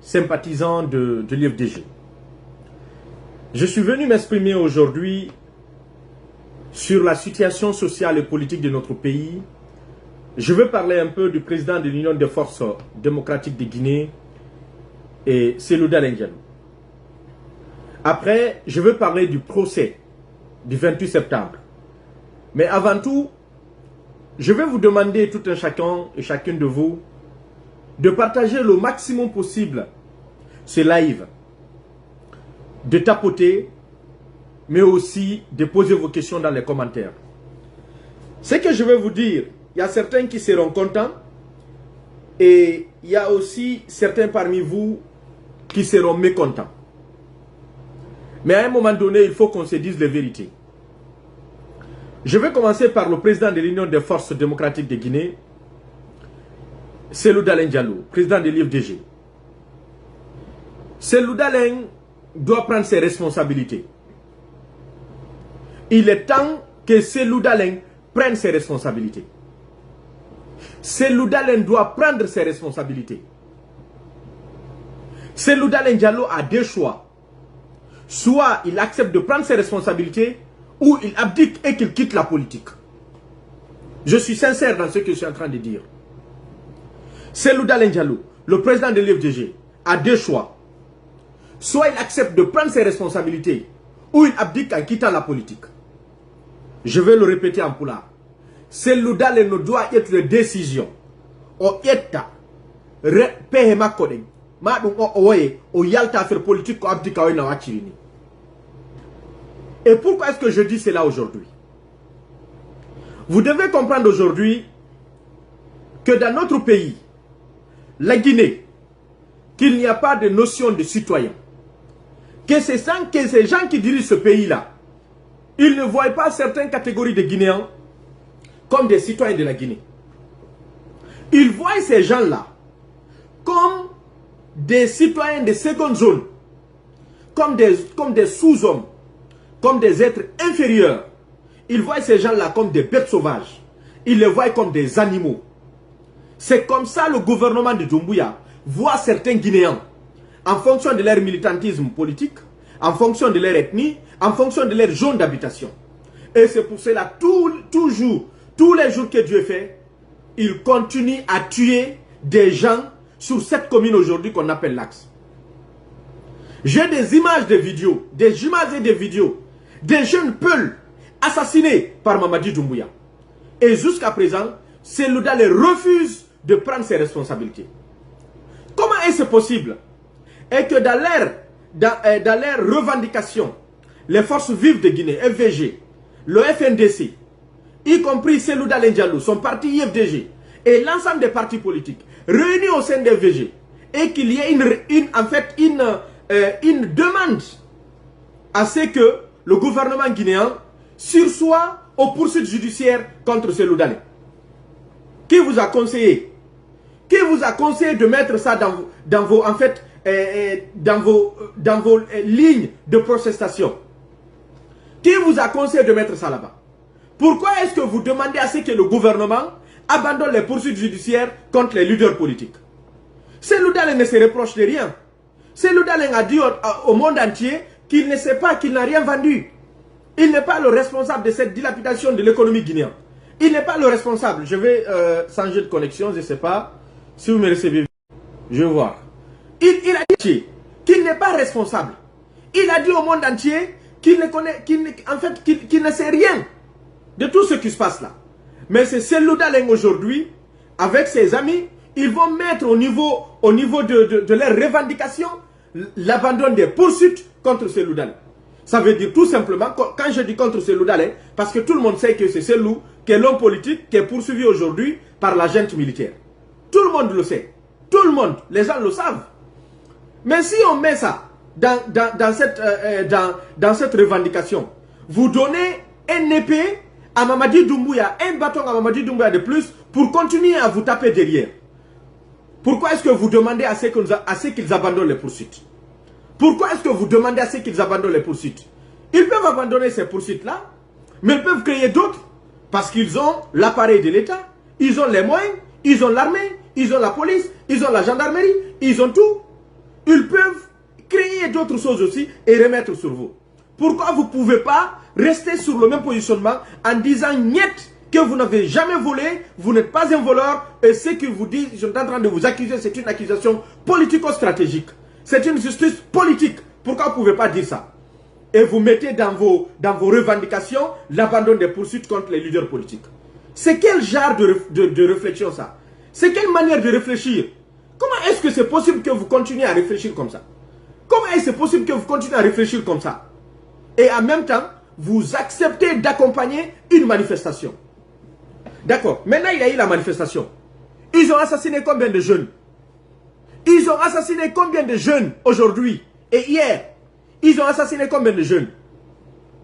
sympathisant de l'IFDG. Je suis venu m'exprimer aujourd'hui sur la situation sociale et politique de notre pays. Je veux parler un peu du président de l'Union des forces démocratiques de Guinée, et Cellou Dalein Diallo. Après, je veux parler du procès du 28 septembre. Mais avant tout, je vais vous demander tout un chacun et chacune de vous de partager le maximum possible ce live, de tapoter, mais aussi de poser vos questions dans les commentaires. Ce que je vais vous dire, il y a certains qui seront contents et il y a aussi certains parmi vous qui seront mécontents. Mais à un moment donné, il faut qu'on se dise les vérités. Je vais commencer par le président de l'Union des forces démocratiques de Guinée, Cellou Dalein Diallo, président de l'IFDG. Cellou Dalein doit prendre ses responsabilités. Il est temps que Cellou Dalein prenne ses responsabilités. Cellou Dalein doit prendre ses responsabilités. Cellou Dalein Diallo a deux choix. Soit il accepte de prendre ses responsabilités, ou il abdique et qu'il quitte la politique. Je suis sincère dans ce que je suis en train de dire. Cellou Dalein Diallo, le président de l'IFDG, a deux choix. Soit il accepte de prendre ses responsabilités, ou il abdique en quittant la politique. Je vais le répéter en poulard. Cellou Dalein ne doit être de décision. O yetta, pehema kodeng, ma dum o oye, o yalta faire politique ko abdika o na wachirini. Et pourquoi est-ce que je dis cela aujourd'hui? Vous devez comprendre aujourd'hui que dans notre pays, la Guinée, qu'il n'y a pas de notion de citoyen. Que ces gens qui dirigent ce pays-là, ils ne voient pas certaines catégories de Guinéens comme des citoyens de la Guinée. Ils voient ces gens-là comme des citoyens de seconde zone, comme des sous-hommes, comme des êtres inférieurs. Ils voient ces gens-là comme des bêtes sauvages. Ils les voient comme des animaux. C'est comme ça le gouvernement de Doumbouya voit certains Guinéens en fonction de leur militantisme politique, en fonction de leur ethnie, en fonction de leur zone d'habitation. Et c'est pour cela, tous les jours que Dieu fait, il continue à tuer des gens sur cette commune aujourd'hui qu'on appelle l'Axe. J'ai des images de vidéos, des images et des vidéos, des jeunes peuls assassinés par Mamadi Doumbouya. Et jusqu'à présent, Cellou Dalein refuse de prendre ses responsabilités. Comment est-ce possible? Et que dans leur revendication, les forces vives de Guinée, FVG, le FNDC, y compris Cellou Dalein Diallo, son parti IFDG, et l'ensemble des partis politiques réunis au sein de FVG, et qu'il y ait une demande à ce que le gouvernement guinéen sursoit aux poursuites judiciaires contre Cellou Dalein. Qui vous a conseillé? Qui vous a conseillé de mettre ça dans vos lignes de protestation? Qui vous a conseillé de mettre ça là-bas? Pourquoi est-ce que vous demandez à ce que le gouvernement abandonne les poursuites judiciaires contre les leaders politiques? Cellou Dalein ne se reproche de rien. Cellou Dalein a dit au monde entier qu'il ne sait pas, qu'il n'a rien vendu. Il n'est pas le responsable de cette dilapidation de l'économie guinéenne. Il n'est pas le responsable. Je vais changer de connexion, je ne sais pas si vous me recevez. Je vais voir. Il a dit qu'il n'est pas responsable. Il a dit au monde entier qu'il ne connaît, qu'il ne sait rien de tout ce qui se passe là. Mais c'est Cellou Dalein aujourd'hui, avec ses amis, ils vont mettre au niveau de leurs revendications l'abandon des poursuites contre Cellou Dalein. Ça veut dire tout simplement, quand je dis contre Cellou Dalein, parce que tout le monde sait que c'est Cellou qui est l'homme politique qui est poursuivi aujourd'hui par la junte militaire. Tout le monde le sait. Tout le monde, les gens le savent. Mais si on met ça dans cette revendication, vous donnez un épée à Mamadi Doumbouya, un bâton à Mamadi Doumbouya de plus pour continuer à vous taper derrière. Pourquoi est-ce que vous demandez à ce qu'ils abandonnent les poursuites? Pourquoi est-ce que vous demandez à ce qu'ils abandonnent les poursuites? Ils peuvent abandonner ces poursuites-là, mais ils peuvent créer d'autres parce qu'ils ont l'appareil de l'État, ils ont les moyens, ils ont l'armée, ils ont la police, ils ont la gendarmerie, ils ont tout. ils peuvent créer d'autres choses aussi et remettre sur vous. Pourquoi vous ne pouvez pas rester sur le même positionnement en disant niet que vous n'avez jamais volé, vous n'êtes pas un voleur et ce qu'ils vous disent, ils sont en train de vous accuser, c'est une accusation politico-stratégique. C'est une justice politique. Pourquoi vous ne pouvez pas dire ça? Et vous mettez dans vos revendications l'abandon des poursuites contre les leaders politiques. C'est quel genre de réflexion ça? C'est quelle manière de réfléchir? Comment est-ce que c'est possible que vous continuez à réfléchir comme ça? Comment est-ce possible que vous continuez à réfléchir comme ça? Et en même temps, vous acceptez d'accompagner une manifestation. D'accord. Maintenant, il y a eu la manifestation. Ils ont assassiné combien de jeunes? Ils ont assassiné combien de jeunes aujourd'hui? Et hier, ils ont assassiné combien de jeunes?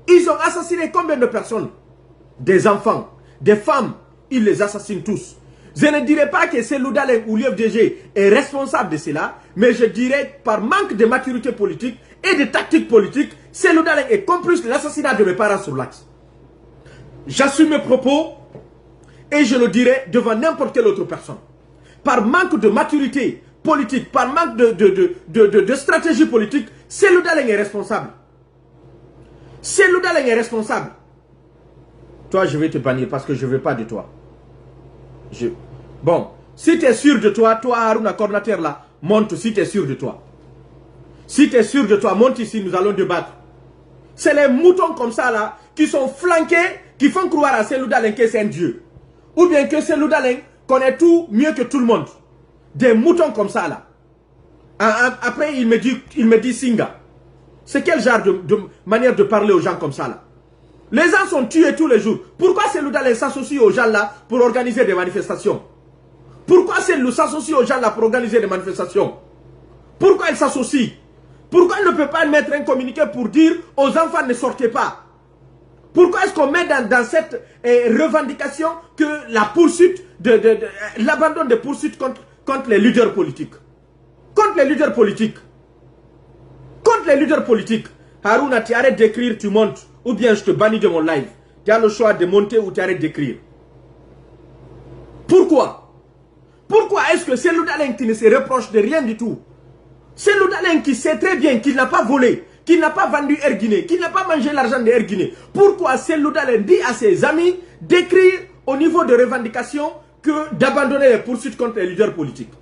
Ils ont assassiné combien de personnes? Des enfants, des femmes, ils les assassinent tous. Je ne dirais pas que c'est Loudalen ou l'UFDG est responsable de cela, mais je dirais par manque de maturité politique et de tactique politique, c'est Loudalen est complice de l'assassinat de mes parents sur l'axe. J'assume mes propos et je le dirai devant n'importe quelle autre personne. Par manque de maturité politique, par manque de stratégie politique, c'est Loudalen est responsable. C'est Loudalen est responsable. Toi, je vais te bannir parce que je ne veux pas de toi. Bon, si tu es sûr de toi, Haruna, coordinateur là, monte si tu es sûr de toi. Si tu es sûr de toi, monte ici, nous allons débattre. C'est les moutons comme ça là, qui sont flanqués, qui font croire à Seloudalen que c'est un dieu. Ou bien que Seloudalen connaît tout mieux que tout le monde. Des moutons comme ça là. Après, il me dit Singa. C'est quel genre de manière de parler aux gens comme ça là? Les gens sont tués tous les jours. Pourquoi Seloudalen s'associe aux gens là pour organiser des manifestations? Pourquoi Seloudalen s'associe aux gens là pour organiser des manifestations? Pourquoi il s'associe? Pourquoi il ne peut pas mettre un communiqué pour dire aux enfants ne sortez pas? Pourquoi est-ce qu'on met dans cette revendication que la poursuite, l'abandon des poursuites contre les leaders politiques? Contre les leaders politiques. Contre les leaders politiques. Haruna, tu arrêtes d'écrire, tu montes. Ou bien je te bannis de mon live. Tu as le choix de monter ou tu arrêtes d'écrire. Pourquoi? Pourquoi est-ce que c'est Loudalen qui ne se reproche de rien du tout? C'est Loudalen qui sait très bien qu'il n'a pas volé, qu'il n'a pas vendu Air Guinée, qu'il n'a pas mangé l'argent de Air Guinée. Pourquoi c'est Loudalen dit à ses amis d'écrire au niveau de revendication que d'abandonner les poursuites contre les leaders politiques?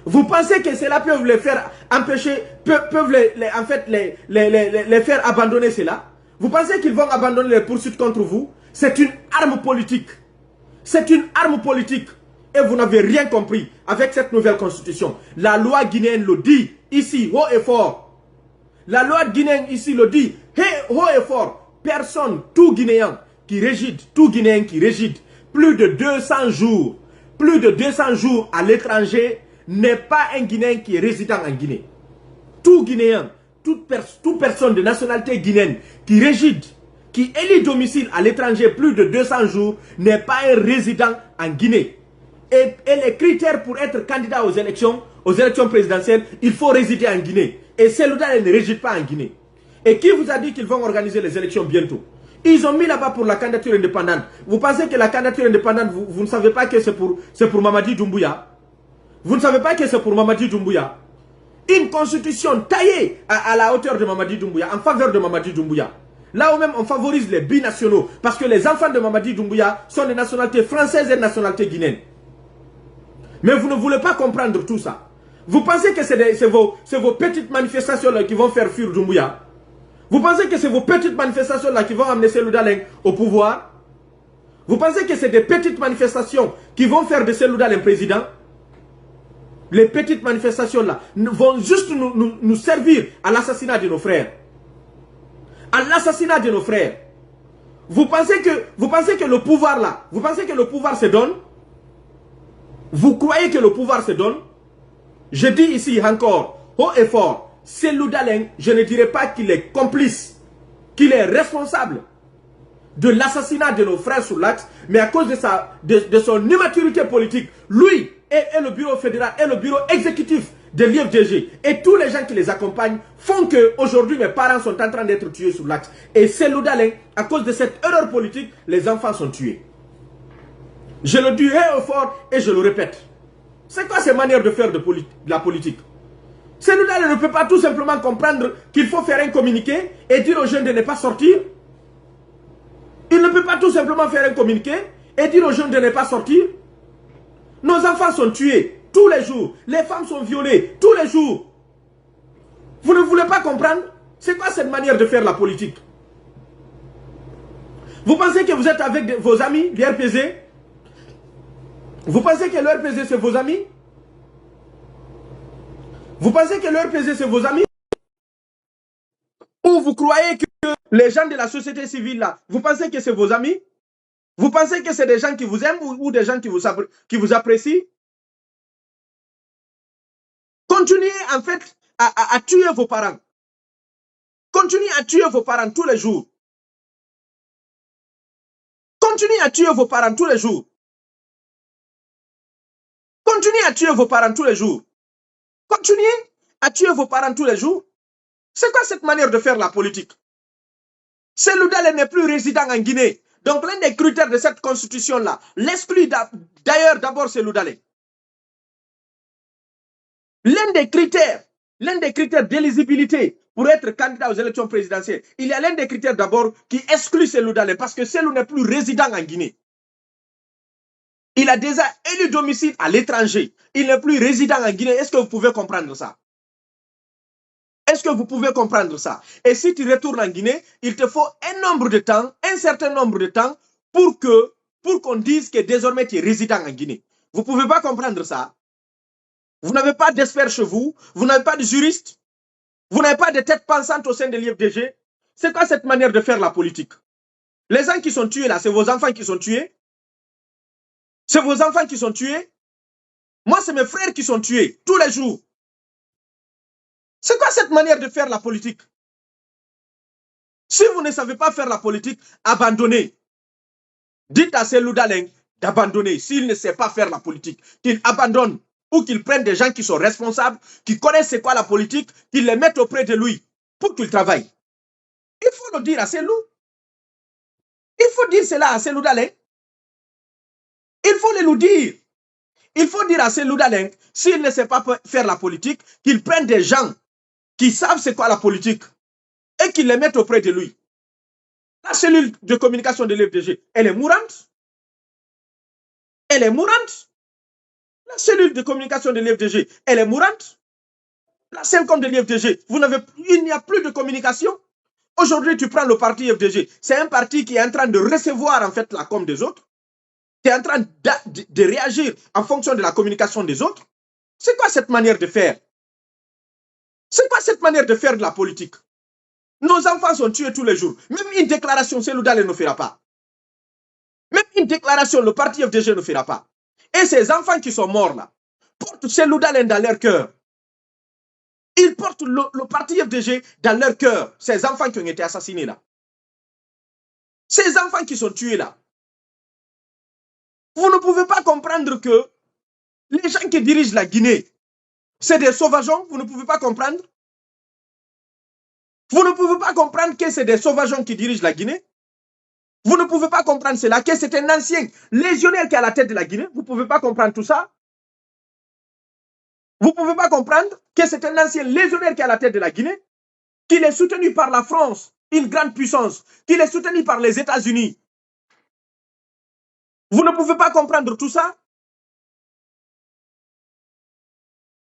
Vous pensez que cela peut les faire empêcher, peuvent les faire abandonner cela? Vous pensez qu'ils vont abandonner les poursuites contre vous? C'est une arme politique. C'est une arme politique. Et vous n'avez rien compris avec cette nouvelle constitution. La loi guinéenne le dit ici, haut et fort. La loi guinéenne ici le dit, haut et fort. Personne, tout Guinéen qui réside, plus de 200 jours à l'étranger n'est pas un Guinéen qui est résident en Guinée. Tout Guinéen, toute personne de nationalité guinéenne qui réside, qui élit domicile à l'étranger plus de 200 jours n'est pas un résident en Guinée. Et les critères pour être candidat aux élections présidentielles, il faut résider en Guinée. Et Seloudalen ne réside pas en Guinée. Et qui vous a dit qu'ils vont organiser les élections bientôt? Ils ont mis là-bas pour la candidature indépendante. Vous pensez que la candidature indépendante, vous ne savez pas que c'est pour Mamadi Doumbouya? Vous ne savez pas que c'est pour Mamadi Doumbouya? Une constitution taillée à la hauteur de Mamadi Doumbouya, en faveur de Mamadi Doumbouya. Là où même on favorise les binationaux, parce que les enfants de Mamadi Doumbouya sont des nationalités françaises et de nationalité guinéenne. Mais vous ne voulez pas comprendre tout ça. Vous pensez que c'est vos petites manifestations là qui vont faire fuir Doumbouya? Vous pensez que c'est vos petites manifestations là qui vont amener Seloudalen au pouvoir? Vous pensez que c'est des petites manifestations qui vont faire de Seloudalen président? Les petites manifestations là vont juste nous servir à l'assassinat de nos frères. À l'assassinat de nos frères. Vous pensez que le pouvoir là, vous pensez que le pouvoir se donne? Vous croyez que le pouvoir se donne? Je dis ici encore, haut et fort, Seloudalen, je ne dirais pas qu'il est complice, qu'il est responsable de l'assassinat de nos frères sur l'axe, mais à cause de son immaturité politique, lui et le bureau fédéral et le bureau exécutif de l'IFDG et tous les gens qui les accompagnent font que aujourd'hui mes parents sont en train d'être tués sur l'axe. Et Seloudalen, à cause de cette erreur politique, les enfants sont tués. Je le dis haut et fort et je le répète. C'est quoi ces manières de faire de la politique? Celui-là ne peut pas tout simplement comprendre qu'il faut faire un communiqué et dire aux jeunes de ne pas sortir. Il ne peut pas tout simplement faire un communiqué et dire aux jeunes de ne pas sortir. Nos enfants sont tués tous les jours. Les femmes sont violées tous les jours. Vous ne voulez pas comprendre? C'est quoi cette manière de faire la politique? Vous pensez que vous êtes avec vos amis, les RPZ? Vous pensez que le RPZ c'est vos amis? Vous pensez que le RPZ c'est vos amis? Ou vous croyez que les gens de la société civile là, vous pensez que c'est vos amis? Vous pensez que c'est des gens qui vous aiment ou des gens qui vous apprécient? Continuez en fait à tuer vos parents. Continuez à tuer vos parents tous les jours. Continuez à tuer vos parents tous les jours. Continuez à tuer vos parents tous les jours. Continuez à tuer vos parents tous les jours. C'est quoi cette manière de faire la politique? Cellou Dalein n'est plus résident en Guinée. Donc l'un des critères de cette constitution-là l'exclut d'ailleurs d'abord Cellou Dalein. L'un des critères d'éligibilité pour être candidat aux élections présidentielles, il y a l'un des critères d'abord qui exclut Cellou Dalein parce que Cellou n'est plus résident en Guinée. Il a déjà élu domicile à l'étranger. Il n'est plus résident en Guinée. Est-ce que vous pouvez comprendre ça? Est-ce que vous pouvez comprendre ça? Et si tu retournes en Guinée, il te faut un certain nombre de temps pour qu'on dise que désormais tu es résident en Guinée. Vous ne pouvez pas comprendre ça. Vous n'avez pas d'experts chez vous. Vous n'avez pas de juristes. Vous n'avez pas de tête pensante au sein de l'IFDG. C'est quoi cette manière de faire la politique? Les gens qui sont tués là, c'est vos enfants qui sont tués? C'est vos enfants qui sont tués? Moi, c'est mes frères qui sont tués tous les jours. C'est quoi cette manière de faire la politique? Si vous ne savez pas faire la politique, abandonnez. Dites à Cellou Dalein d'abandonner. S'il ne sait pas faire la politique, qu'il abandonne ou qu'il prenne des gens qui sont responsables, qui connaissent c'est quoi la politique, qu'ils les mettent auprès de lui pour qu'il travaille. Il faut le dire à Cellou. Il faut dire cela à Cellou Dalein. Il faut le nous dire. Il faut dire à Cellou Dalein, s'il ne sait pas faire la politique, qu'il prenne des gens qui savent c'est quoi la politique et qu'ils les mettent auprès de lui. La cellule de communication de l'IFDG, elle est mourante. Elle est mourante. La cellule de communication de l'IFDG, elle est mourante. La CENCOM de l'IFDG, il n'y a plus de communication. Aujourd'hui, tu prends le parti IFDG. C'est un parti qui est en train de recevoir en fait la com des autres. Qui est en train de réagir en fonction de la communication des autres. C'est quoi cette manière de faire? C'est quoi cette manière de faire de la politique? Nos enfants sont tués tous les jours. Même une déclaration, Cellou Dalein ne fera pas. Même une déclaration, le parti FDG ne fera pas. Et ces enfants qui sont morts là, portent Cellou Dalein dans leur cœur. Ils portent le parti FDG dans leur cœur. Ces enfants qui ont été assassinés là. Ces enfants qui sont tués là. Vous ne pouvez pas comprendre que les gens qui dirigent la Guinée, c'est des sauvageons. Vous ne pouvez pas comprendre. Vous ne pouvez pas comprendre que c'est des sauvageons qui dirigent la Guinée. Vous ne pouvez pas comprendre cela, que c'est un ancien légionnaire qui est à la tête de la Guinée. Vous ne pouvez pas comprendre tout ça. Vous ne pouvez pas comprendre que c'est un ancien légionnaire qui est à la tête de la Guinée, qu'il est soutenu par la France, une grande puissance, qu'il est soutenu par les États-Unis. Vous ne pouvez pas comprendre tout ça.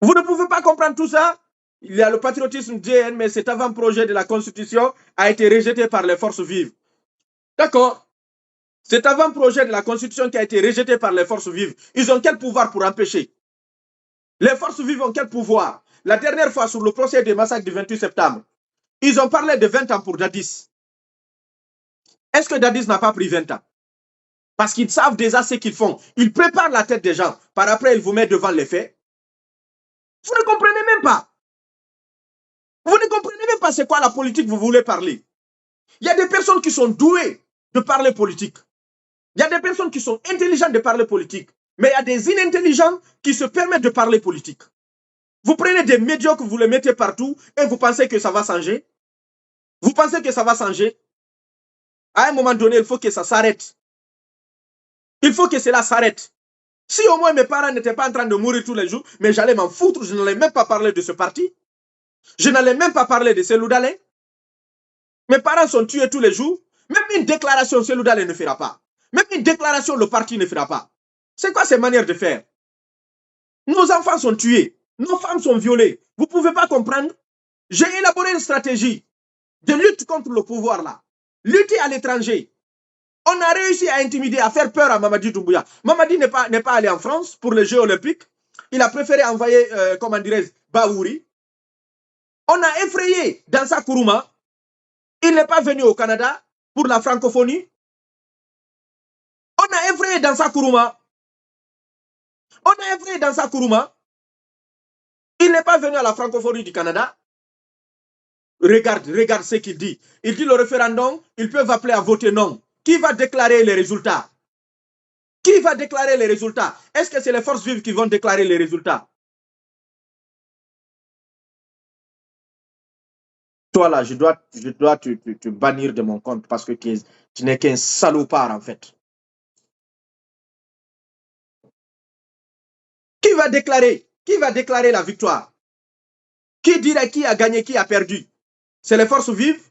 Vous ne pouvez pas comprendre tout ça. Il y a le patriotisme DN, mais cet avant-projet de la Constitution a été rejeté par les forces vives. D'accord. Cet avant-projet de la Constitution qui a été rejeté par les forces vives, ils ont quel pouvoir pour empêcher? Les forces vives ont quel pouvoir? La dernière fois, sur le procès des massacres du 28 septembre, ils ont parlé de 20 ans pour Dadis. Est-ce que Dadis n'a pas pris 20 ans? Parce qu'ils savent déjà ce qu'ils font. Ils préparent la tête des gens. Par après, ils vous mettent devant les faits. Vous ne comprenez même pas. Vous ne comprenez même pas c'est quoi la politique que vous voulez parler. Il y a des personnes qui sont douées de parler politique. Il y a des personnes qui sont intelligentes de parler politique. Mais il y a des inintelligents qui se permettent de parler politique. Vous prenez des médiocres, vous les mettez partout et vous pensez que ça va changer. Vous pensez que ça va changer. À un moment donné, il faut que ça s'arrête. Il faut que cela s'arrête. Si au moins mes parents n'étaient pas en train de mourir tous les jours, mais j'allais m'en foutre, je n'allais même pas parler de ce parti. Je n'allais même pas parler de Cellou Dalein. Mes parents sont tués tous les jours. Même une déclaration, Cellou Dalein ne fera pas. Même une déclaration, le parti ne fera pas. C'est quoi ces manières de faire? Nos enfants sont tués. Nos femmes sont violées. Vous ne pouvez pas comprendre? J'ai élaboré une stratégie de lutte contre le pouvoir là. Lutter à l'étranger. On a réussi à intimider, à faire peur à Mamadi Doumbouya. Mamadi n'est pas allé en France pour les Jeux Olympiques. Il a préféré envoyer, comment dirais-je, Baouri. On a effrayé Dansa Kourouma. Il n'est pas venu au Canada pour la francophonie. On a effrayé Dansa Kourouma. On a effrayé Dansa Kourouma. Il n'est pas venu à la francophonie du Canada. Regarde ce qu'il dit. Il dit le référendum, ils peuvent appeler à voter non. Qui va déclarer les résultats? Qui va déclarer les résultats? Est-ce que c'est les forces vives qui vont déclarer les résultats? Toi là, je dois te bannir de mon compte parce que tu n'es qu'un salopard en fait. Qui va déclarer la victoire? Qui dirait qui a gagné, qui a perdu? C'est les forces vives.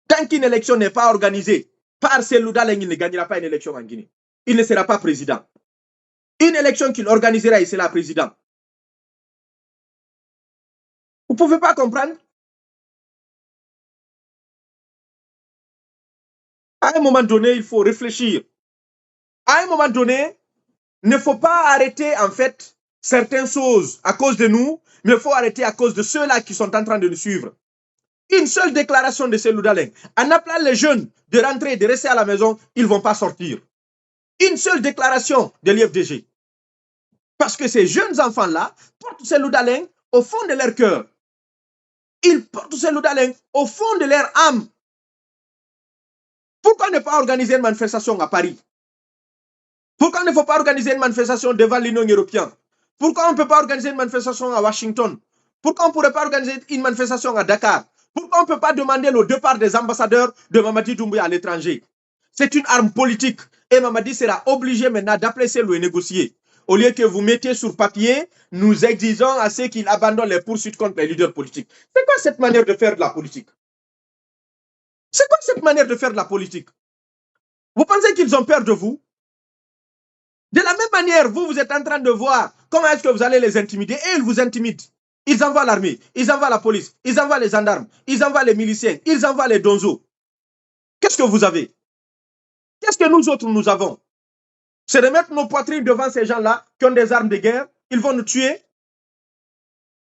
Tant qu'une élection n'est pas organisée par Cellou Dalein, il ne gagnera pas une élection en Guinée. Il ne sera pas président. Une élection qu'il organisera, il sera président. Vous ne pouvez pas comprendre? À un moment donné, il faut réfléchir. À un moment donné, il ne faut pas arrêter en fait certaines choses à cause de nous, mais il faut arrêter à cause de ceux-là qui sont en train de nous suivre. Une seule déclaration de Cellou Dalein, en appelant les jeunes de rentrer et de rester à la maison, ils ne vont pas sortir. Une seule déclaration de l'IFDG. Parce que ces jeunes enfants-là portent Cellou Dalein au fond de leur cœur. Ils portent Cellou Dalein au fond de leur âme. Pourquoi ne pas organiser une manifestation à Paris? Pourquoi il ne faut pas organiser une manifestation devant l'Union européenne? Pourquoi on ne peut pas organiser une manifestation à Washington? Pourquoi on ne pourrait pas organiser une manifestation à Dakar? Pourquoi on ne peut pas demander le départ des ambassadeurs de Mamadi Doumbouya à l'étranger? C'est une arme politique et Mamadi sera obligé maintenant d'appeler Cellou et négocier. Au lieu que vous mettiez sur papier, nous exigeons à ceux qu'ils abandonnent les poursuites contre les leaders politiques. C'est quoi cette manière de faire de la politique? C'est quoi cette manière de faire de la politique? Vous pensez qu'ils ont peur de vous? De la même manière, vous êtes en train de voir comment est-ce que vous allez les intimider et ils vous intimident. Ils envoient l'armée, ils envoient la police, ils envoient les gendarmes, ils envoient les miliciens, ils envoient les donzos. Qu'est-ce que vous avez? Qu'est-ce que nous autres nous avons? C'est de mettre nos poitrines devant ces gens-là qui ont des armes de guerre. Ils vont nous tuer.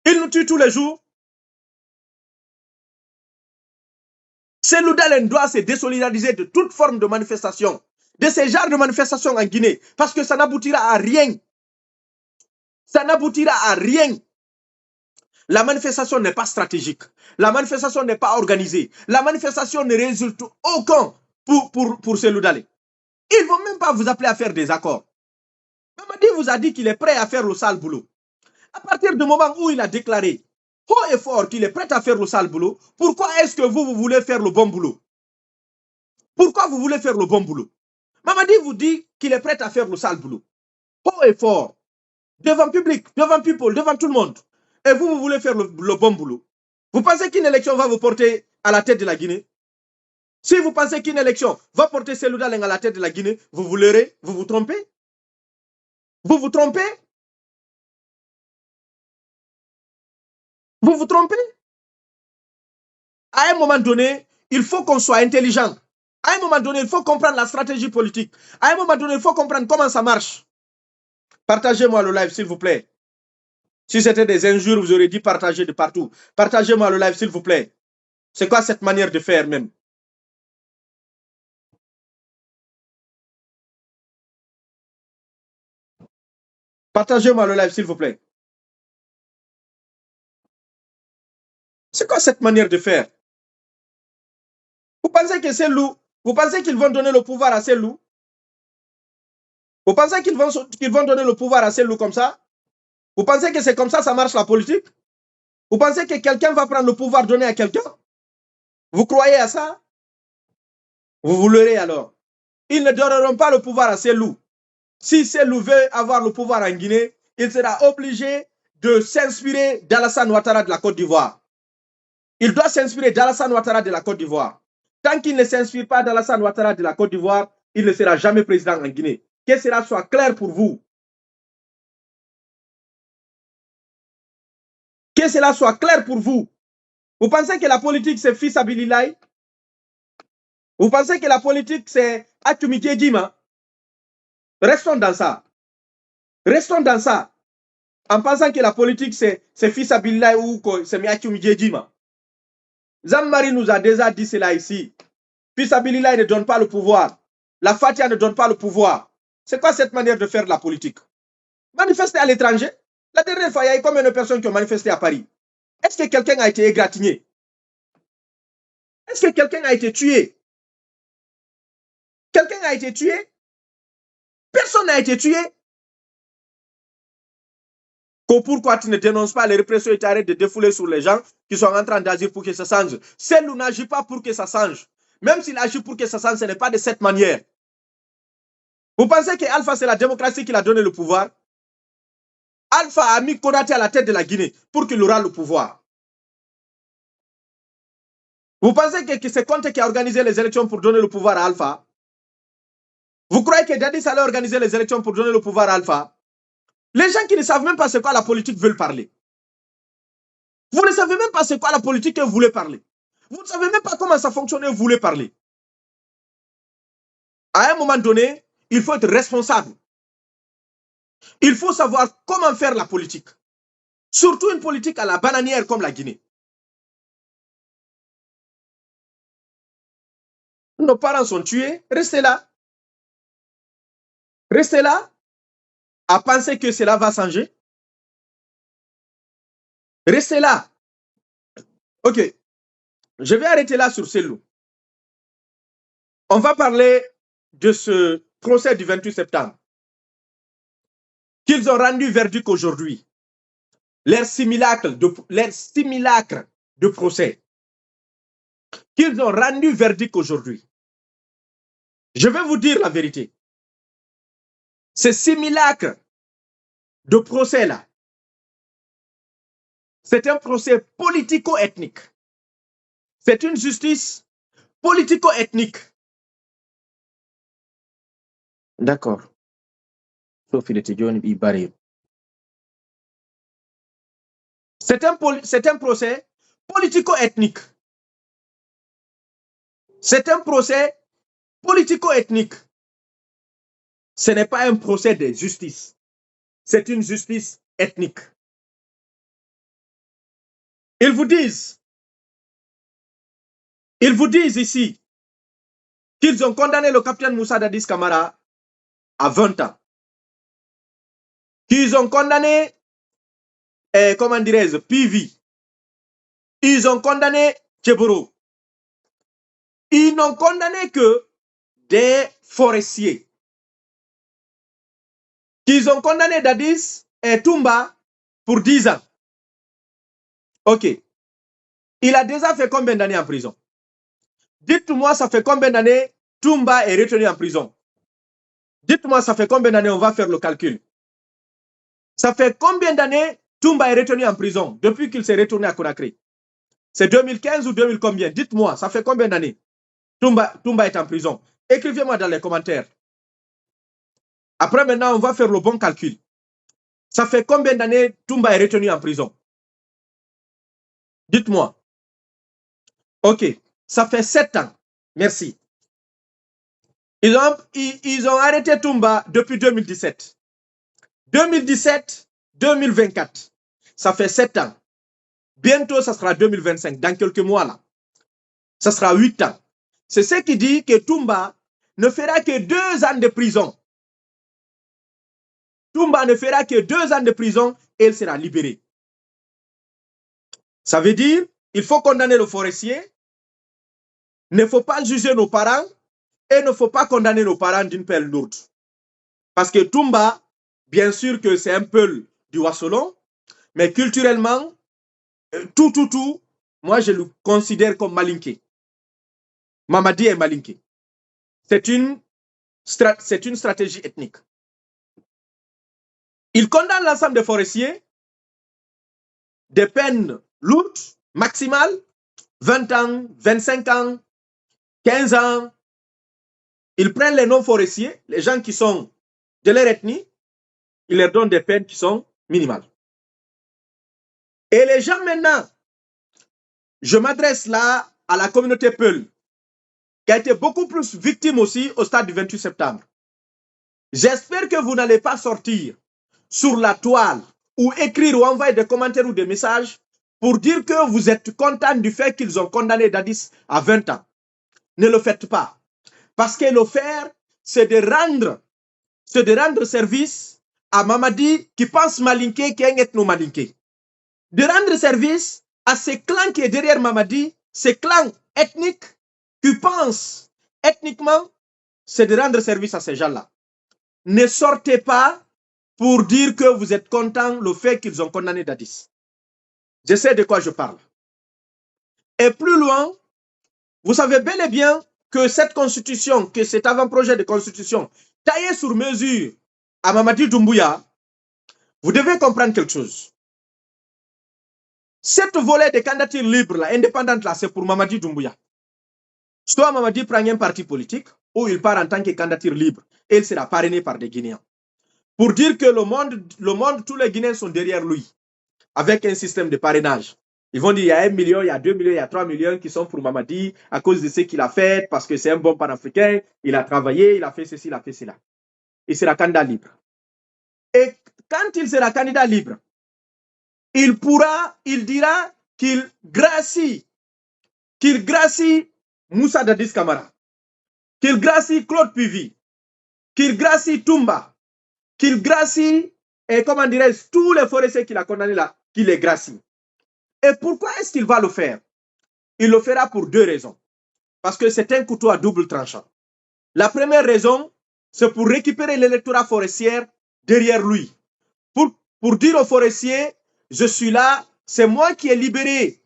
Ils nous tuent tous les jours. Cellou Dalein doit se désolidariser de toute forme de manifestation, de ces genres de manifestations en Guinée, parce que ça n'aboutira à rien. Ça n'aboutira à rien. La manifestation n'est pas stratégique. La manifestation n'est pas organisée. La manifestation ne résulte aucun pour Cellou Dalein. Ils ne vont même pas vous appeler à faire des accords. Mamadi vous a dit qu'il est prêt à faire le sale boulot. À partir du moment où il a déclaré haut et fort qu'il est prêt à faire le sale boulot, pourquoi est-ce que vous voulez faire le bon boulot? Pourquoi vous voulez faire le bon boulot? Mamadi vous dit qu'il est prêt à faire le sale boulot. Haut et fort. Devant le public, devant people, devant tout le monde. Et vous voulez faire le bon boulot. Vous pensez qu'une élection va vous porter à la tête de la Guinée? Si vous pensez qu'une élection va porter Cellou Dalein à la tête de la Guinée, vous vous trompez? Vous vous trompez? Vous vous trompez? À un moment donné, il faut qu'on soit intelligent. À un moment donné, il faut comprendre la stratégie politique. À un moment donné, il faut comprendre comment ça marche. Partagez-moi le live, s'il vous plaît. Si c'était des injures, vous aurez dit partager de partout. Partagez-moi le live, s'il vous plaît. C'est quoi cette manière de faire même? Partagez-moi le live, s'il vous plaît. C'est quoi cette manière de faire? Vous pensez que c'est loup? Vous pensez qu'ils vont donner le pouvoir à ces loups? Vous pensez qu'ils vont donner le pouvoir à ces loups comme ça? Vous pensez que c'est comme ça marche la politique? Vous pensez que quelqu'un va prendre le pouvoir donné à quelqu'un? Vous croyez à ça? Vous l'aurez alors. Ils ne donneront pas le pouvoir à ces loups. Si Cellou veut avoir le pouvoir en Guinée, il sera obligé de s'inspirer d'Alassane Ouattara de la Côte d'Ivoire. Il doit s'inspirer d'Alassane Ouattara de la Côte d'Ivoire. Tant qu'il ne s'inspire pas d'Alassane Ouattara de la Côte d'Ivoire, il ne sera jamais président en Guinée. Que cela soit clair pour vous. Que cela soit clair pour vous. Vous pensez que la politique, c'est Fils Abililaï? Vous pensez que la politique, c'est Atumi Djima? Restons dans ça. Restons dans ça. En pensant que la politique, c'est Fils Abililaï ou c'est Atumi Djima. Zambari nous a déjà dit cela ici. Fils Abililaï ne donne pas le pouvoir. La Fatia ne donne pas le pouvoir. C'est quoi cette manière de faire de la politique? Manifester à l'étranger? La dernière fois, il y a eu combien de personnes qui ont manifesté à Paris? Est-ce que quelqu'un a été égratigné? Est-ce que quelqu'un a été tué? Quelqu'un a été tué? Personne n'a été tué. Pourquoi tu ne dénonces pas les répressions et tu arrêtes de défouler sur les gens qui sont en train d'agir pour que ça change? Cellou n'agit pas pour que ça change. Même s'il agit pour que ça change, ce n'est pas de cette manière. Vous pensez que Alpha, c'est la démocratie qui l'a donné le pouvoir? Alpha a mis Konaté à la tête de la Guinée pour qu'il aura le pouvoir. Vous pensez que c'est Conté qui a organisé les élections pour donner le pouvoir à Alpha? Vous croyez que Dadis allait organiser les élections pour donner le pouvoir à Alpha? Les gens qui ne savent même pas c'est quoi la politique veulent parler. Vous ne savez même pas c'est quoi la politique que vous voulez parler. Vous ne savez même pas comment ça fonctionne et vous voulez parler. À un moment donné, il faut être responsable. Il faut savoir comment faire la politique. Surtout une politique à la bananière comme la Guinée. Nos parents sont tués, restez là. Restez là à penser que cela va changer. Restez là. Ok, je vais arrêter là sur Cellou. On va parler de ce procès du 28 septembre. Qu'ils ont rendu verdict aujourd'hui. Leur simulacre de procès. Qu'ils ont rendu verdict aujourd'hui. Je vais vous dire la vérité. Ce simulacre de procès-là, c'est un procès politico-ethnique. C'est une justice politico-ethnique. D'accord. Sauf il était John Ibaré. C'est un procès politico-ethnique. C'est un procès politico-ethnique. Ce n'est pas un procès de justice. C'est une justice ethnique. Ils vous disent ici qu'ils ont condamné le capitaine Moussa Dadis Camara à 20 ans. Qu'ils ont condamné, comment dirais-je, PV. Ils ont condamné Tcheboro. Ils n'ont condamné que des forestiers. Qu'ils ont condamné Dadis et Toumba pour 10 ans. Ok. Il a déjà fait combien d'années en prison? Dites-moi, ça fait combien d'années Toumba est retenu en prison? Dites-moi, ça fait combien d'années? On va faire le calcul. Ça fait combien d'années Toumba est retenu en prison depuis qu'il s'est retourné à Conakry? C'est 2015 ou 2000 combien? Dites-moi, ça fait combien d'années Toumba est en prison? Écrivez-moi dans les commentaires. Après, maintenant, on va faire le bon calcul. Ça fait combien d'années Toumba est retenu en prison? Dites-moi. Ok, ça fait 7 ans. Merci. Ils ont arrêté Toumba depuis 2017. 2017-2024. Ça fait 7 ans. Bientôt, ça sera 2025. Dans quelques mois, là. Ça sera 8 ans. C'est ce qui dit que Toumba ne fera que 2 ans de prison. Toumba ne fera que 2 ans de prison et il sera libéré. Ça veut dire, il faut condamner le forestier. Il ne faut pas juger nos parents et il ne faut pas condamner nos parents d'une peine lourde. Parce que Toumba, bien sûr que c'est un peu du Wassolon, mais culturellement, tout, moi je le considère comme malinké. Mamadi est malinké. C'est une stratégie ethnique. Il condamne l'ensemble des forestiers, des peines lourdes, maximales, 20 ans, 25 ans, 15 ans. Ils prennent les non-forestiers, les gens qui sont de leur ethnie, ils leur donnent des peines qui sont minimales. Et les gens maintenant, je m'adresse là à la communauté Peul, qui a été beaucoup plus victime aussi au stade du 28 septembre. J'espère que vous n'allez pas sortir sur la toile ou écrire ou envoyer des commentaires ou des messages pour dire que vous êtes content du fait qu'ils ont condamné Dadis à 20 ans. Ne le faites pas. Parce que le faire, c'est de rendre service à Mamadi qui pense malinqué, qui est un ethno-malinqué. De rendre service à ces clans qui est derrière Mamadi, ces clans ethniques qui pensent ethniquement, c'est de rendre service à ces gens-là. Ne sortez pas pour dire que vous êtes content le fait qu'ils ont condamné Dadis. Je sais de quoi je parle. Et plus loin, vous savez bel et bien que cette constitution, que cet avant-projet de constitution taillé sur mesure à Mamadi Doumbouya, vous devez comprendre quelque chose. Cette volée de candidature libre, là, indépendante, là, c'est pour Mamadi Doumbouya. Soit Mamadi prend un parti politique, ou il part en tant que candidature libre, et il sera parrainé par des Guinéens. Pour dire que le monde, tous les Guinéens sont derrière lui, avec un système de parrainage. Ils vont dire, il y a 1 million, il y a 2 millions, il y a 3 millions qui sont pour Mamadi à cause de ce qu'il a fait, parce que c'est un bon panafricain, il a travaillé, il a fait ceci, il a fait cela. Il sera candidat libre. Et quand il sera candidat libre, il dira qu'il gracie Moussa Dadis Camara, qu'il gracie Claude Puvi, qu'il gracie Toumba, qu'il gracie, et comment dirais-je, tous les forestiers qu'il a condamnés là, qu'il les gracie. Et pourquoi est-ce qu'il va le faire? Il le fera pour 2 raisons. Parce que c'est un couteau à double tranchant. La première raison, c'est pour récupérer l'électorat forestier derrière lui. Pour dire aux forestiers, je suis là, c'est moi qui ai libéré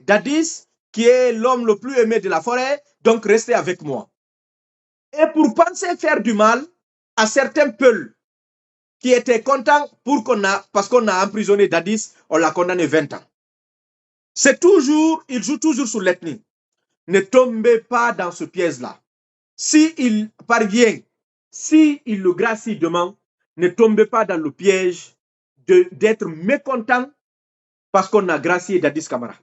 Dadis, qui est l'homme le plus aimé de la forêt, donc restez avec moi. Et pour penser faire du mal à certains peuples qui étaient contents parce qu'on a emprisonné Dadis, on l'a condamné 20 ans. Il joue toujours sur l'ethnie. Ne tombez pas dans ce piège-là. S'il parvient, s'il le gracie demain, ne tombez pas dans le piège d'être mécontent parce qu'on a gracié Dadis Camara.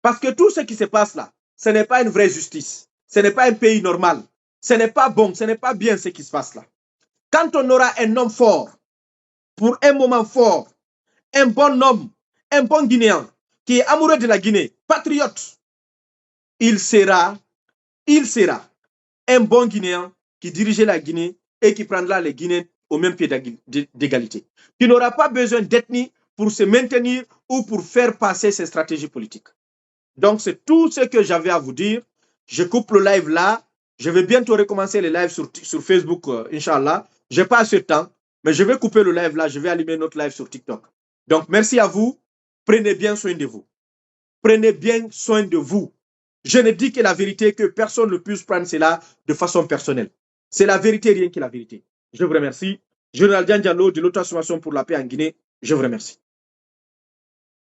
Parce que tout ce qui se passe là, ce n'est pas une vraie justice. Ce n'est pas un pays normal. Ce n'est pas bon, ce n'est pas bien ce qui se passe là. Quand on aura un homme fort, pour un moment fort, un bon homme, un bon Guinéen, qui est amoureux de la Guinée, patriote, il sera un bon Guinéen qui dirigeait la Guinée et qui prendra les Guinéens au même pied d'égalité. Qui n'aura pas besoin d'ethnie pour se maintenir ou pour faire passer ses stratégies politiques. Donc, c'est tout ce que j'avais à vous dire. Je coupe le live là. Je vais bientôt recommencer les lives sur Facebook, Inch'Allah. Je n'ai pas assez de temps, mais je vais couper le live là. Je vais allumer notre live sur TikTok. Donc, merci à vous. Prenez bien soin de vous. Prenez bien soin de vous. Je ne dis que la vérité, que personne ne puisse prendre cela de façon personnelle. C'est la vérité, rien que la vérité. Je vous remercie. Général Dian Diallo de l'auto-association pour la paix en Guinée. Je vous remercie.